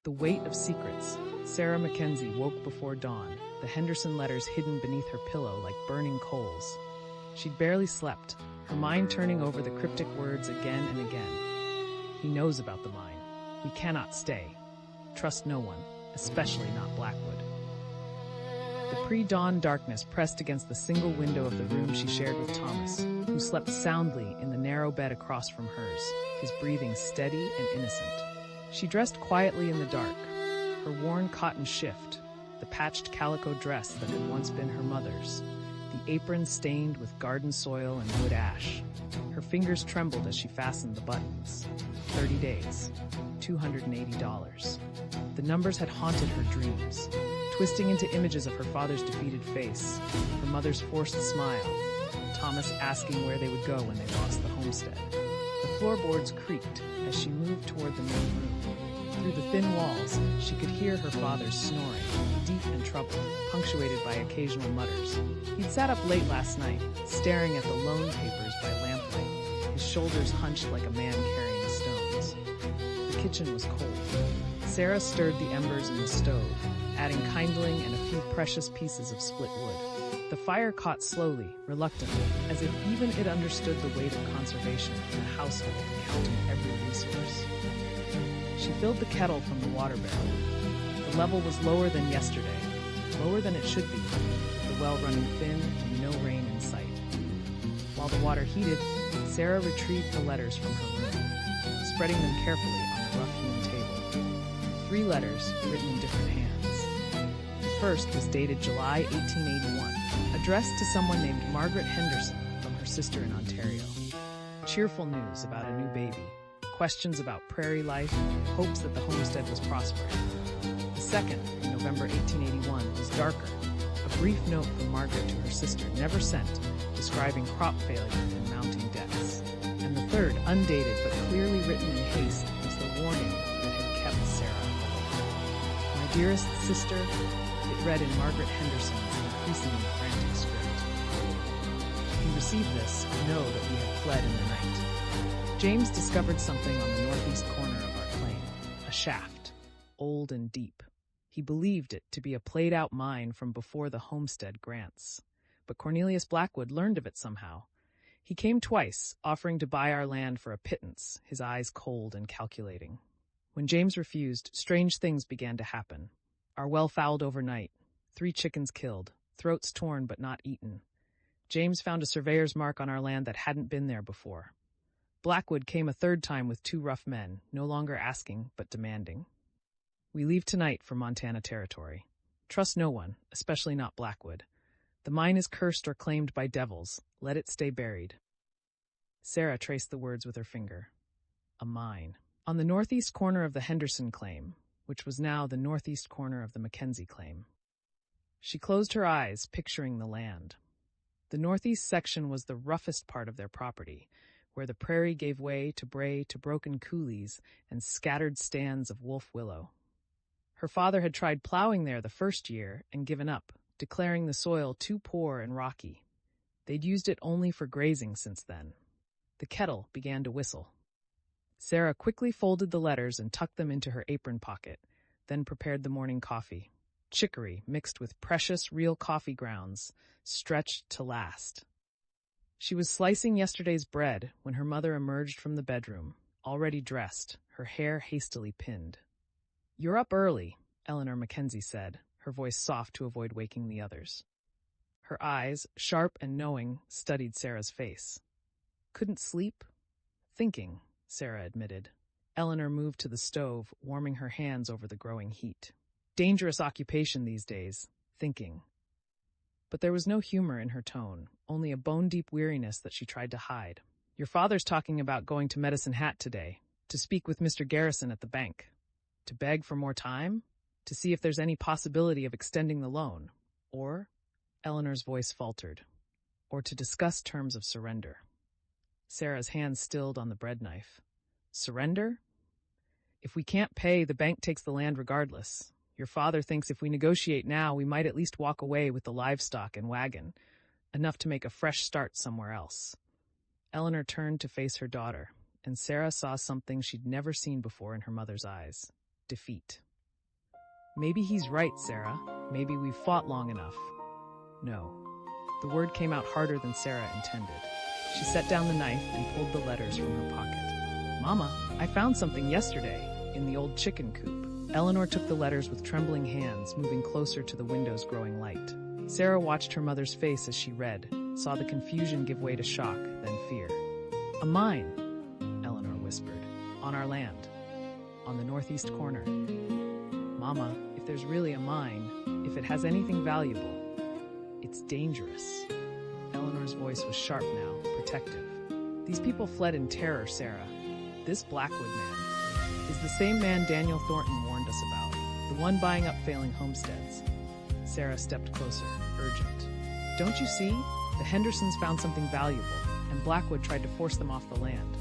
The weight of secrets. Sarah Mackenzie woke before dawn, the Henderson letters hidden beneath her pillow like burning coals. She'd barely slept, her mind turning over the cryptic words again and again. He knows about the mine. We cannot stay. Trust no one, especially not Blackwood. The pre-dawn darkness pressed against the single window of the room she shared with Thomas, who slept soundly in the narrow bed across from hers, his breathing steady and innocent. She dressed quietly in the dark, her worn cotton shift, the patched calico dress that had once been her mother's, the apron stained with garden soil and wood ash. Her fingers trembled as she fastened the buttons. 30 days, $280. The numbers had haunted her dreams, twisting into images of her father's defeated face, her mother's forced smile, Thomas asking where they would go when they lost the homestead. The floorboards creaked as she moved toward the main room. Through the thin walls, she could hear her father's snoring, deep and troubled, punctuated by occasional mutters. He'd sat up late last night, staring at the loan papers by lamplight, his shoulders hunched like a man carrying stones. The kitchen was cold. Sarah stirred the embers in the stove, adding kindling and a few precious pieces of split wood. The fire caught slowly, reluctantly, as if even it understood the weight of conservation in a household counting every resource. She filled the kettle from the water barrel. The level was lower than yesterday, lower than it should be, with the well running thin and no rain in sight. While the water heated, Sarah retrieved the letters from her room, spreading them carefully on the rough-hewn table. 3 letters written in different hands. The first was dated July 1881, addressed to someone named Margaret Henderson from her sister in Ontario. Cheerful news about a new baby, questions about Prairie Life, hopes that the homestead was prospering. The second, in November 1881, was darker, a brief note from Margaret to her sister, never sent, describing crop failure and mounting debts. And the third, undated but clearly written in haste, was the warning that had kept Sarah awake. My dearest sister, it read in Margaret Henderson's increasingly frantic script. If you receive this, know that we have fled in the night. James discovered something on the northeast corner of our claim, a shaft, old and deep. He believed it to be a played-out mine from before the homestead grants. But Cornelius Blackwood learned of it somehow. He came twice, offering to buy our land for a pittance, his eyes cold and calculating. When James refused, strange things began to happen. Our well fouled overnight, 3 chickens killed, throats torn but not eaten. James found a surveyor's mark on our land that hadn't been there before. Blackwood came a 3rd time with 2 rough men, no longer asking but demanding. We leave tonight for Montana territory. Trust no one, especially not Blackwood. The mine is cursed or claimed by devils. Let it stay buried. Sarah traced the words with her finger. A mine. On the northeast corner of the Henderson claim, which was now the northeast corner of the Mackenzie claim. She closed her eyes, picturing the land. The northeast section was the roughest part of their property, where the prairie gave way to broken coulees and scattered stands of wolf willow. Her father had tried plowing there the first year and given up, declaring the soil too poor and rocky. They'd used it only for grazing since then. The kettle began to whistle. Sarah quickly folded the letters and tucked them into her apron pocket, then prepared the morning coffee. Chicory mixed with precious real coffee grounds, stretched to last. She was slicing yesterday's bread when her mother emerged from the bedroom, already dressed, her hair hastily pinned. "You're up early," Eleanor Mackenzie said, her voice soft to avoid waking the others. Her eyes, sharp and knowing, studied Sarah's face. "Couldn't sleep?" "Thinking," Sarah admitted. Eleanor moved to the stove, warming her hands over the growing heat. Dangerous occupation these days, thinking. But there was no humor in her tone, only a bone-deep weariness that she tried to hide. "Your father's talking about going to Medicine Hat today, to speak with Mr. Garrison at the bank. To beg for more time? To see if there's any possibility of extending the loan. Or," Eleanor's voice faltered, "or to discuss terms of surrender." Sarah's hand stilled on the bread knife. "Surrender? If we can't pay, the bank takes the land regardless. Your father thinks if we negotiate now, we might at least walk away with the livestock and wagon, enough to make a fresh start somewhere else." Eleanor turned to face her daughter, and Sarah saw something she'd never seen before in her mother's eyes. Defeat. Maybe he's right, Sarah. Maybe we've fought long enough. No. The word came out harder than Sarah intended. She set down the knife and pulled the letters from her pocket. Mama, I found something yesterday in the old chicken coop. Eleanor took the letters with trembling hands, moving closer to the window's growing light. Sarah watched her mother's face as she read, saw the confusion give way to shock, then fear. A mine, Eleanor whispered. On our land. On the northeast corner. Mama, if there's really a mine, if it has anything valuable, it's dangerous. Eleanor's voice was sharp now, protective. These people fled in terror, Sarah. This Blackwood man is the same man Daniel Thornton warned us about, the one buying up failing homesteads. Sarah stepped closer, urgent. Don't you see? The Hendersons found something valuable, and Blackwood tried to force them off the land.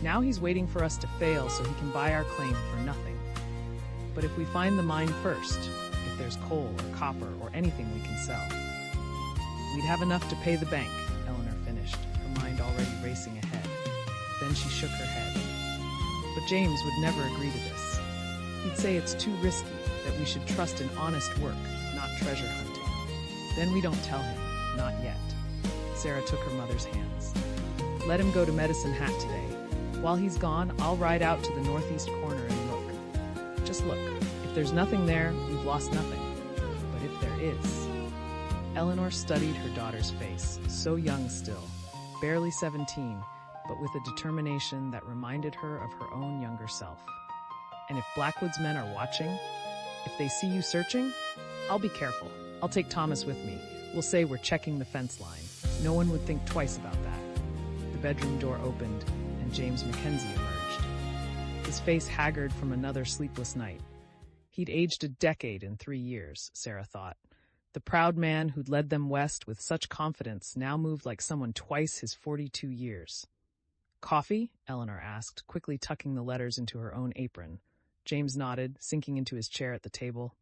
Now he's waiting for us to fail so he can buy our claim for nothing. But if we find the mine first, if there's coal or copper or anything we can sell, we'd have enough to pay the bank, Eleanor finished, her mind already racing ahead. Then she shook her head. But James would never agree to this. He'd say it's too risky, that we should trust in honest work, not treasure hunting. Then we don't tell him, not yet. Sarah took her mother's hands. Let him go to Medicine Hat today. While he's gone, I'll ride out to the northeast corner and look. Just look. If there's nothing there, we've lost nothing. But if there is... Eleanor studied her daughter's face, so young still, barely 17, but with a determination that reminded her of her own younger self. And if Blackwood's men are watching, if they see you searching, I'll be careful. I'll take Thomas with me. We'll say we're checking the fence line. No one would think twice about that. The bedroom door opened, and James Mackenzie emerged. His face haggard from another sleepless night. He'd aged a decade in 3 years, Sarah thought. The proud man who'd led them west with such confidence now moved like someone twice his 42 years. Coffee? Eleanor asked, quickly tucking the letters into her own apron. James nodded, sinking into his chair at the table.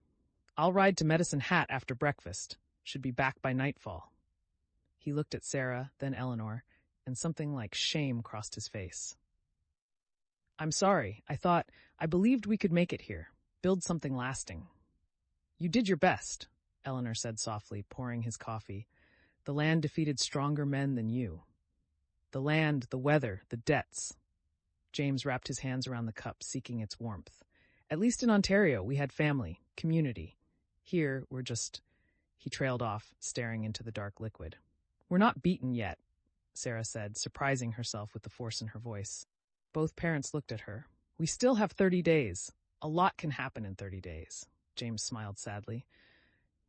I'll ride to Medicine Hat after breakfast. Should be back by nightfall. He looked at Sarah, then Eleanor, and something like shame crossed his face. I'm sorry. I believed we could make it here. Build something lasting. You did your best, Eleanor said softly, pouring his coffee. The land defeated stronger men than you. The land, the weather, the debts. James wrapped his hands around the cup, seeking its warmth. At least in Ontario, we had family, community. Here, we're just... He trailed off, staring into the dark liquid. We're not beaten yet, Sarah said, surprising herself with the force in her voice. Both parents looked at her. We still have 30 days. A lot can happen in 30 days. James smiled sadly.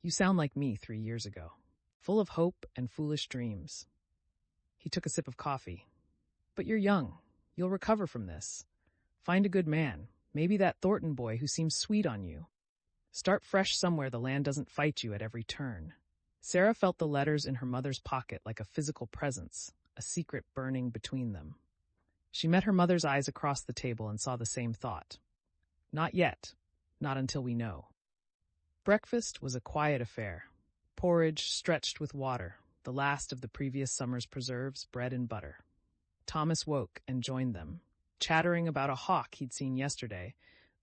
You sound like me 3 years ago, full of hope and foolish dreams. He took a sip of coffee. But you're young. You'll recover from this. Find a good man, maybe that Thornton boy who seems sweet on you. Start fresh somewhere the land doesn't fight you at every turn. Sarah felt the letters in her mother's pocket like a physical presence, a secret burning between them. She met her mother's eyes across the table and saw the same thought. Not yet. Not until we know. Breakfast was a quiet affair. Porridge stretched with water, the last of the previous summer's preserves, bread and butter. Thomas woke and joined them, chattering about a hawk he'd seen yesterday,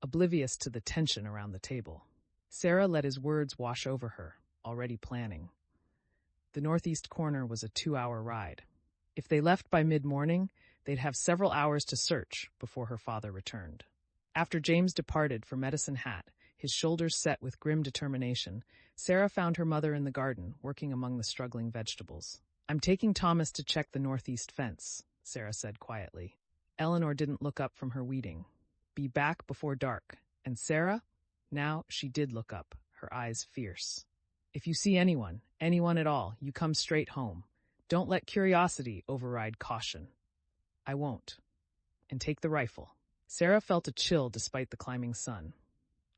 oblivious to the tension around the table. Sarah let his words wash over her, already planning. The northeast corner was a 2-hour ride. If they left by mid-morning, they'd have several hours to search before her father returned. After James departed for Medicine Hat, his shoulders set with grim determination, Sarah found her mother in the garden, working among the struggling vegetables. I'm taking Thomas to check the northeast fence, Sarah said quietly. Eleanor didn't look up from her weeding. Be back before dark. And Sarah? Now she did look up, her eyes fierce. If you see anyone at all, you come straight home. Don't let curiosity override caution. I won't. And take the rifle. Sarah felt a chill despite the climbing sun.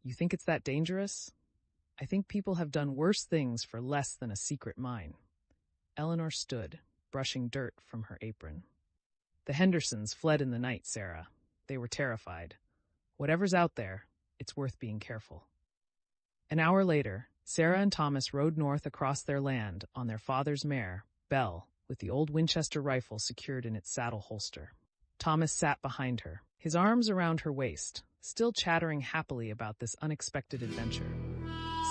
You think it's that dangerous? I think people have done worse things for less than a secret mine. Eleanor stood, brushing dirt from her apron. The Hendersons fled in the night, Sarah. They were terrified. Whatever's out there, it's worth being careful. An hour later, Sarah and Thomas rode north across their land on their father's mare, Belle, with the old Winchester rifle secured in its saddle holster. Thomas sat behind her, his arms around her waist, still chattering happily about this unexpected adventure.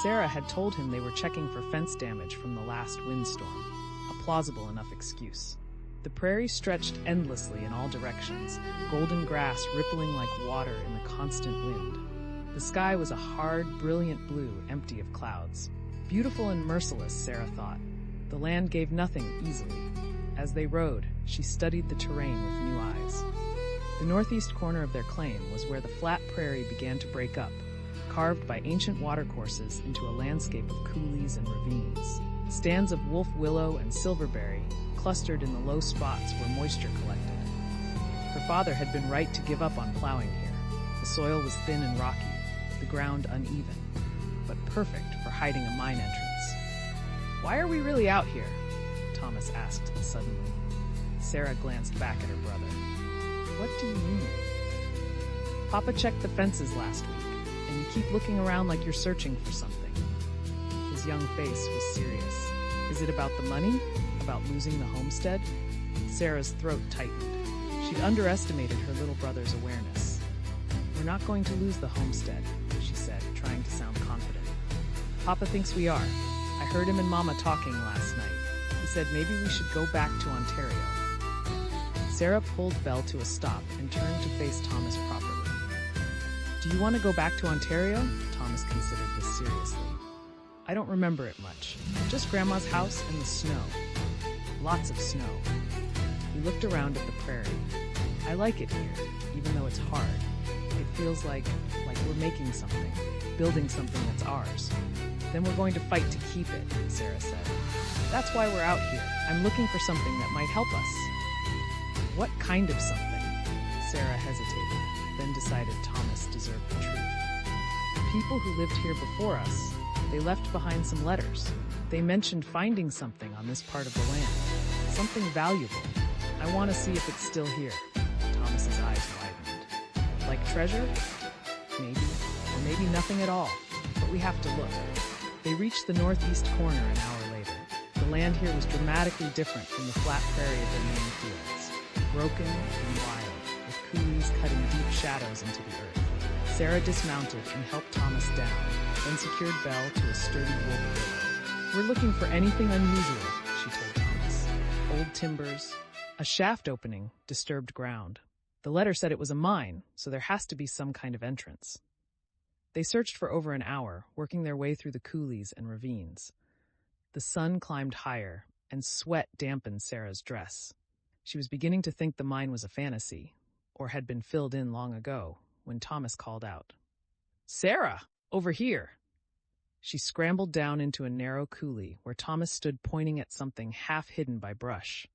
Sarah had told him they were checking for fence damage from the last windstorm, a plausible enough excuse. The prairie stretched endlessly in all directions, golden grass rippling like water in the constant wind. The sky was a hard, brilliant blue, empty of clouds. Beautiful and merciless, Sarah thought. The land gave nothing easily. As they rode, she studied the terrain with new eyes. The northeast corner of their claim was where the flat prairie began to break up, carved by ancient watercourses into a landscape of coulees and ravines. Stands of wolf willow and silverberry clustered in the low spots where moisture collected. Her father had been right to give up on plowing here. The soil was thin and rocky, the ground uneven, but perfect for hiding a mine entrance. "Why are we really out here?" Thomas asked suddenly. Sarah glanced back at her brother. "What do you mean?" "Papa checked the fences last week, and you keep looking around like you're searching for something." His young face was serious. "Is it about the money? About losing the homestead?" Sarah's throat tightened. She'd underestimated her little brother's awareness. "We're not going to lose the homestead," she said, trying to sound confident. "Papa thinks we are. I heard him and Mama talking last night. He said maybe we should go back to Ontario." Sarah pulled Belle to a stop and turned to face Thomas properly. "Do you want to go back to Ontario?" Thomas considered this seriously. "I don't remember it much. Just Grandma's house and the snow. Lots of snow." He looked around at the prairie. "I like it here, even though it's hard. It feels like we're making something, building something that's ours. Then we're going to fight to keep it," Sarah said. "That's why we're out here. I'm looking for something that might help us." "What kind of something?" Sarah hesitated, then decided Thomas deserved the truth. "The people who lived here before us, they left behind some letters. They mentioned finding something on this part of the land. Something valuable. I want to see if it's still here." Thomas's eyes widened. "Like treasure? Maybe. Or maybe nothing at all. But we have to look." They reached the northeast corner an hour later. The land here was dramatically different from the flat prairie of their main fields. Broken and wild, with coulees cutting deep shadows into the earth. Sarah dismounted and helped Thomas down, then secured Belle to a sturdy wolf willow. "We're looking for anything unusual," she told Thomas. "Old timbers, a shaft opening, disturbed ground. The letter said it was a mine, so there has to be some kind of entrance." They searched for over an hour, working their way through the coulees and ravines. The sun climbed higher, and sweat dampened Sarah's dress. She was beginning to think the mine was a fantasy, or had been filled in long ago, when Thomas called out, "Sarah, over here!" She scrambled down into a narrow coulee where Thomas stood pointing at something half hidden by brush.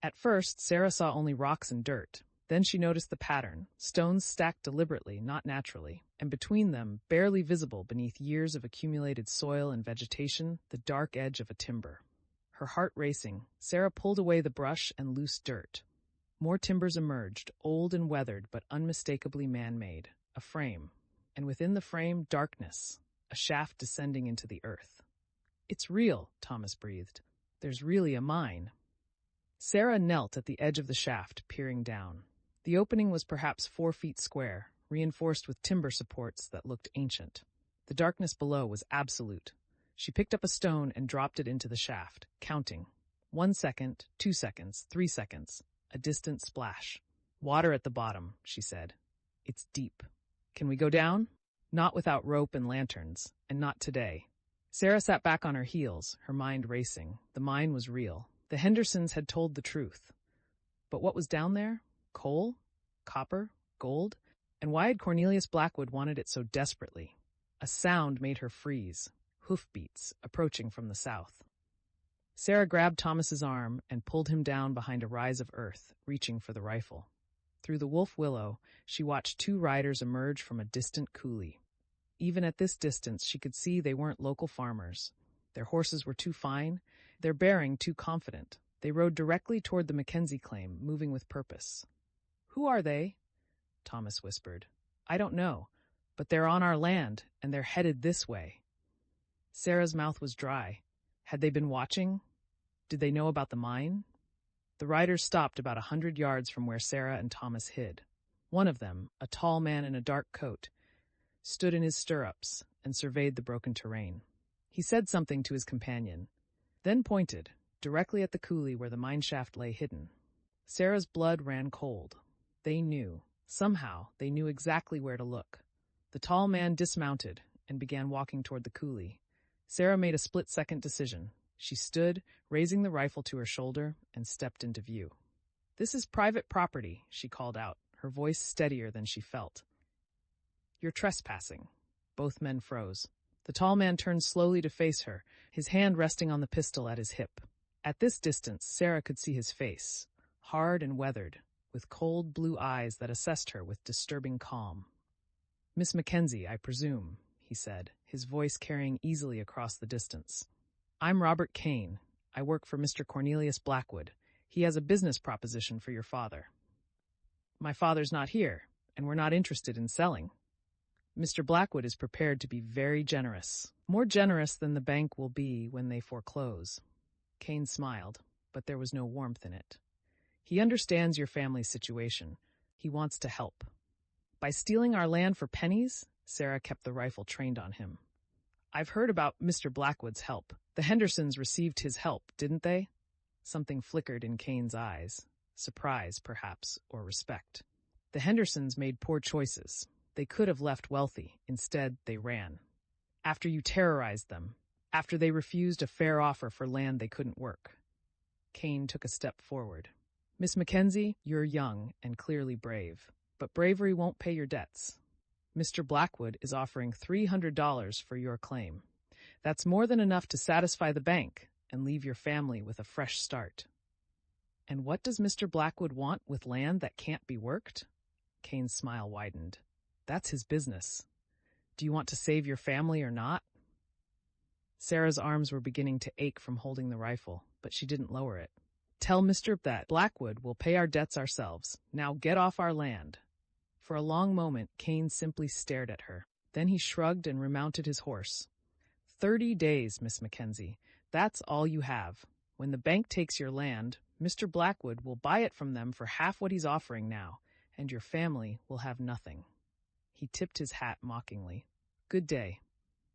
At first, Sarah saw only rocks and dirt. Then she noticed the pattern, stones stacked deliberately, not naturally, and between them, barely visible beneath years of accumulated soil and vegetation, the dark edge of a timber. Her heart racing, Sarah pulled away the brush and loose dirt. More timbers emerged, old and weathered but unmistakably man-made, a frame, and within the frame, darkness, a shaft descending into the earth. "It's real," Thomas breathed. "There's really a mine." Sarah knelt at the edge of the shaft, peering down. The opening was perhaps 4 feet square, reinforced with timber supports that looked ancient. The darkness below was absolute. She picked up a stone and dropped it into the shaft, counting. 1 second, 2 seconds, 3 seconds. A distant splash. "Water at the bottom," she said. "It's deep. Can we go down?" "Not without rope and lanterns, and not today." Sarah sat back on her heels, her mind racing. The mine was real. The Hendersons had told the truth. But what was down there? Coal? Copper? Gold? And why had Cornelius Blackwood wanted it so desperately? A sound made her freeze. Hoofbeats, approaching from the south. Sarah grabbed Thomas's arm and pulled him down behind a rise of earth, reaching for the rifle. Through the wolf willow, she watched 2 riders emerge from a distant coulee. Even at this distance, she could see they weren't local farmers. Their horses were too fine, their bearing too confident. They rode directly toward the Mackenzie claim, moving with purpose. "Who are they?" Thomas whispered. "I don't know, but they're on our land, and they're headed this way." Sarah's mouth was dry. Had they been watching? Did they know about the mine? The riders stopped about 100 yards from where Sarah and Thomas hid. One of them, a tall man in a dark coat, stood in his stirrups and surveyed the broken terrain. He said something to his companion, then pointed directly at the coulee where the mineshaft lay hidden. Sarah's blood ran cold. They knew. Somehow, they knew exactly where to look. The tall man dismounted and began walking toward the coulee. Sarah made a split-second decision. She stood, raising the rifle to her shoulder, and stepped into view. "This is private property," she called out, her voice steadier than she felt. "You're trespassing." Both men froze. The tall man turned slowly to face her, his hand resting on the pistol at his hip. At this distance, Sarah could see his face, hard and weathered, with cold blue eyes that assessed her with disturbing calm. "Miss Mackenzie, I presume," he said, his voice carrying easily across the distance. "I'm Robert Kane. I work for Mr. Cornelius Blackwood. He has a business proposition for your father." "My father's not here, and we're not interested in selling." "Mr. Blackwood is prepared to be very generous, more generous than the bank will be when they foreclose." Kane smiled, but there was no warmth in it. "He understands your family's situation. He wants to help." "By stealing our land for pennies?" Sarah kept the rifle trained on him. "I've heard about Mr. Blackwood's help. The Hendersons received his help, didn't they?" Something flickered in Kane's eyes. Surprise, perhaps, or respect. "The Hendersons made poor choices. They could have left wealthy. Instead, they ran. After you terrorized them. After they refused a fair offer for land they couldn't work." Kane took a step forward. "Miss Mackenzie, you're young and clearly brave. But bravery won't pay your debts. Mr. Blackwood is offering $300 for your claim. That's more than enough to satisfy the bank and leave your family with a fresh start." "And what does Mr. Blackwood want with land that can't be worked?" Kane's smile widened. "That's his business. Do you want to save your family or not?" Sarah's arms were beginning to ache from holding the rifle, but she didn't lower it. "Tell Mr. that Blackwood will pay our debts ourselves. Now get off our land." For a long moment, Kane simply stared at her. Then he shrugged and remounted his horse. 30 days, Miss Mackenzie. That's all you have. When the bank takes your land, Mr. Blackwood will buy it from them for half what he's offering now, and your family will have nothing." He tipped his hat mockingly. "Good day."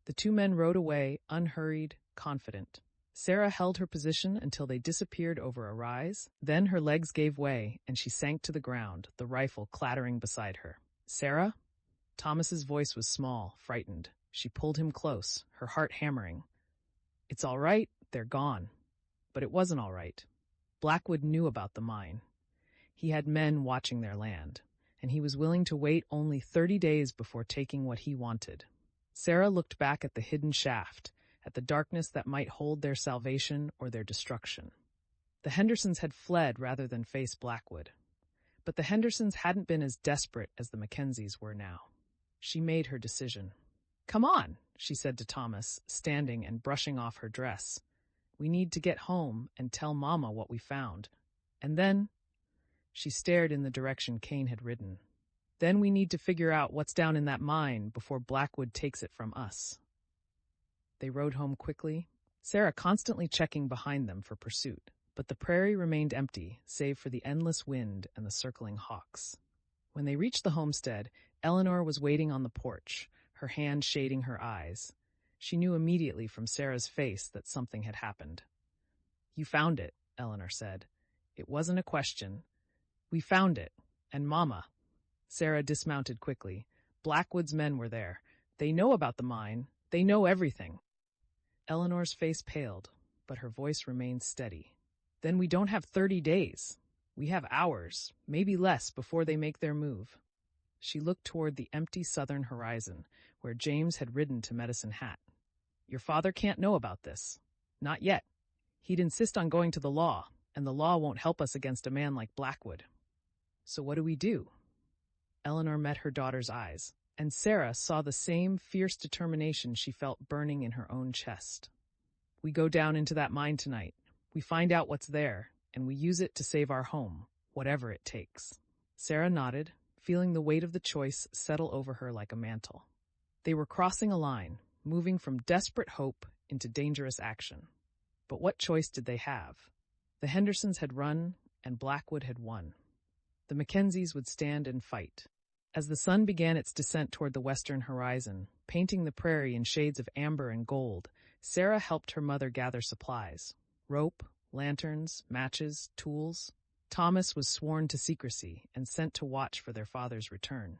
The two men rode away, unhurried, confident. Sarah held her position until they disappeared over a rise. Then her legs gave way, and she sank to the ground, the rifle clattering beside her. "Sarah?" Thomas's voice was small, frightened. She pulled him close, her heart hammering. "It's all right, they're gone." But it wasn't all right. Blackwood knew about the mine. He had men watching their land, and he was willing to wait only 30 days before taking what he wanted. Sarah looked back at the hidden shaft, at the darkness that might hold their salvation or their destruction. The Hendersons had fled rather than face Blackwood. But the Hendersons hadn't been as desperate as the Mackenzies were now. She made her decision. "Come on," she said to Thomas, standing and brushing off her dress. "We need to get home and tell Mama what we found. And then—" she stared in the direction Kane had ridden. "Then we need to figure out what's down in that mine before Blackwood takes it from us." They rode home quickly, Sarah constantly checking behind them for pursuit. But the prairie remained empty, save for the endless wind and the circling hawks. When they reached the homestead, Eleanor was waiting on the porch, her hand shading her eyes. She knew immediately from Sarah's face that something had happened. "You found it," Eleanor said. "It wasn't a question. We found it. And Mama." Sarah dismounted quickly. "Blackwood's men were there. They know about the mine. They know everything." Eleanor's face paled, but her voice remained steady. "Then we don't have 30 days. We have hours, maybe less, before they make their move." She looked toward the empty southern horizon, where James had ridden to Medicine Hat. "Your father can't know about this. Not yet. He'd insist on going to the law, and the law won't help us against a man like Blackwood. So what do we do?" Eleanor met her daughter's eyes, and Sarah saw the same fierce determination she felt burning in her own chest. "We go down into that mine tonight. We find out what's there, and we use it to save our home, whatever it takes." Sarah nodded, feeling the weight of the choice settle over her like a mantle. They were crossing a line, moving from desperate hope into dangerous action. But what choice did they have? The Hendersons had run, and Blackwood had won. The Mackenzies would stand and fight. As the sun began its descent toward the western horizon, painting the prairie in shades of amber and gold, Sarah helped her mother gather supplies: rope, lanterns, matches, tools. Thomas was sworn to secrecy and sent to watch for their father's return.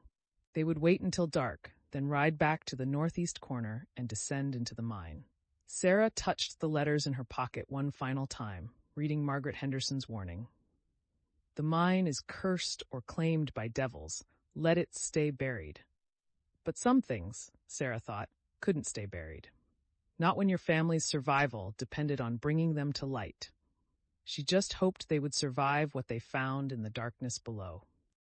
They would wait until dark, then ride back to the northeast corner and descend into the mine. Sarah touched the letters in her pocket one final time, reading Margaret Henderson's warning. "The mine is cursed or claimed by devils. Let it stay buried." But some things, Sarah thought, couldn't stay buried. Not when your family's survival depended on bringing them to light. She just hoped they would survive what they found in the darkness below.